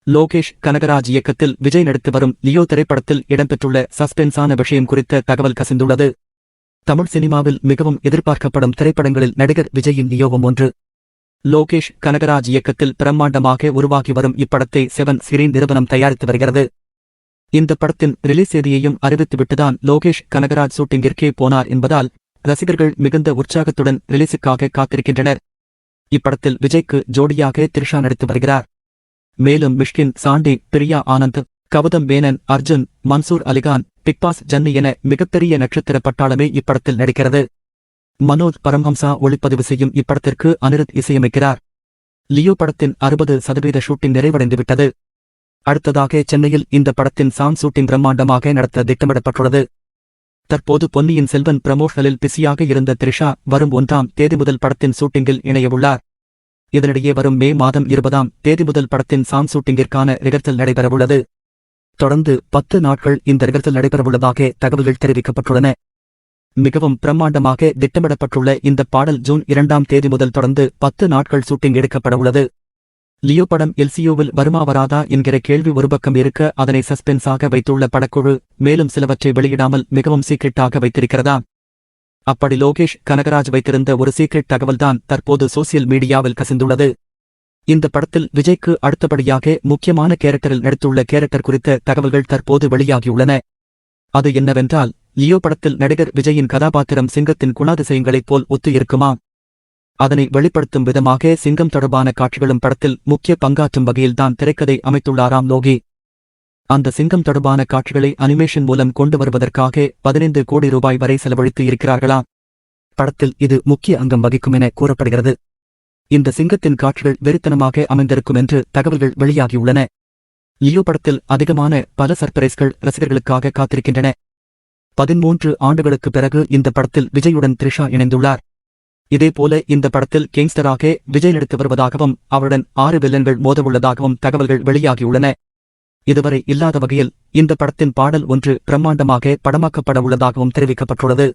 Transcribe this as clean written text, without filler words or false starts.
லோகேஷ் கனகராஜ் இயக்கத்தில் விஜய் நடித்து வரும் லியோ திரைப்படத்தில் இடம்பெற்றுள்ள சஸ்பென்ஸான விஷயம் குறித்த தகவல் கசிந்துள்ளது. தமிழ் சினிமாவில் மிகவும் எதிர்பார்க்கப்படும் திரைப்படங்களில் நடிகர் விஜயின் லியோவும் ஒன்று. லோகேஷ் கனகராஜ் இயக்கத்தில் பிரம்மாண்டமாக உருவாகி வரும் இப்படத்தை 7 ஸ்கிரீன் நிறுவனம் தயாரித்து வருகிறது. இந்த படத்தின் ரிலீஸ் தேதியையும் அறிவித்துவிட்டுதான் லோகேஷ் கனகராஜ் ஷூட்டிங்கிற்கே போனார் என்பதால் ரசிகர்கள் மிகுந்த உற்சாகத்துடன் ரிலீஸுக்காக காத்திருக்கின்றனர். இப்படத்தில் விஜய்க்கு ஜோடியாக த்ரிஷா நடித்து வருகிறார். மேலும் மிஷ்கின், சாண்டி, பிரியா ஆனந்த், கௌதம் மேனன், அர்ஜுன், மன்சூர் அலிகான், பிக்பாஸ் ஜன்னி என மிகப்பெரிய நட்சத்திர பட்டாளமே இப்படத்தில் நடிக்கிறது. மனோஜ் பரம்ஹம்சா ஒளிப்பதிவு செய்யும் இப்படத்திற்கு அனிருத் இசையமைக்கிறார். லியோ படத்தின் 60% ஷூட்டிங் நிறைவடைந்துவிட்டது. அடுத்ததாக சென்னையில் இந்த படத்தின் சாங் ஷூட்டிங் பிரம்மாண்டமாக நடத்த திட்டமிடப்பட்டுள்ளது. தற்போது பொன்னியின் செல்வன் பிரமோஷனலில் பிஸியாக இருந்த த்ரிஷா வரும் 1ஆம் தேதி முதல் படத்தின் ஷூட்டிங்கில் இணையவுள்ளார். இதனிடையே வரும் மே மாதம் 20ஆம் தேதி முதல் படத்தின் சாங் ஷூட்டிங்கிற்கான ரிஹர்சல் நடைபெறவுள்ளது. தொடர்ந்து 10 நாட்கள் இந்த ரிஹர்சல் நடைபெறவுள்ளதாக தகவல்கள் தெரிவிக்கப்பட்டுள்ளன. மிகவும் பிரம்மாண்டமாக திட்டமிடப்பட்டுள்ள இந்த பாடல் ஜூன் 2ஆம் தேதி முதல் தொடர்ந்து 10 நாட்கள் ஷூட்டிங் எடுக்கப்படவுள்ளது. லியோ படம் எல்சியூவில் வருமா வராதா என்கிற கேள்வி ஒரு பக்கம் இருக்க, அதனை சஸ்பென்ஸாக வைத்துள்ள படக்குழு மேலும் சிலவற்றை வெளியிடாமல் மிகவும் சீக்ரெட்டாக வைத்திருக்கிறதா? அப்படி லோகேஷ் கனகராஜ் வைத்திருந்த ஒரு சீக்ரெட் தகவல்தான் தற்போது சோசியல் மீடியாவில் கசிந்துள்ளது. இந்த படத்தில் விஜய்க்கு அடுத்தபடியாக முக்கியமான கேரக்டரில் நடித்துள்ள கேரக்டர் குறித்த தகவல்கள் தற்போது வெளியாகியுள்ளன. அது என்னவென்றால், லியோ படத்தில் நடிகர் விஜயின் கதாபாத்திரம் சிங்கத்தின் குணாதிசயங்களைப் போல் ஒத்து இருக்குமா? அதனை வெளிப்படுத்தும் விதமாக சிங்கம் தொடர்பான காட்சிகளும் படத்தில் முக்கிய பங்காற்றும் வகையில்தான் திரைக்கதை அமைத்துள்ளாராம் லோகி. அந்த சிங்கம் தொடர்பான காட்சிகளை அனிமேஷன் மூலம் கொண்டு வருவதற்காக 15 கோடி ரூபாய் வரை செலவழித்து இருக்கிறார்களாம். படத்தில் இது முக்கிய அங்கம் வகிக்கும் என கூறப்படுகிறது. இந்த சிங்கத்தின் காட்சிகள் வெறித்தனமாக அமைந்திருக்கும் என்று தகவல்கள் வெளியாகியுள்ளன. லியோ படத்தில் அதிகமான பல சர்ப்ரைஸ்கள் ரசிகர்களுக்காக காத்திருக்கின்றன. 13 ஆண்டுகளுக்கு பிறகு இந்த படத்தில் விஜயுடன் த்ரிஷா இணைந்துள்ளார். இதேபோல இந்த படத்தில் கேங்ஸ்டராக விஜய் நடித்து வருவதாகவும் அவருடன் 6 வில்லன்கள் மோதவுள்ளதாகவும் தகவல்கள் வெளியாகியுள்ளன. இதுவரை இல்லாத வகையில் இந்த படத்தின் பாடல் ஒன்று பிரம்மாண்டமாக படமாக்கப்பட உள்ளதாகவும் தெரிவிக்கப்பட்டுள்ளது.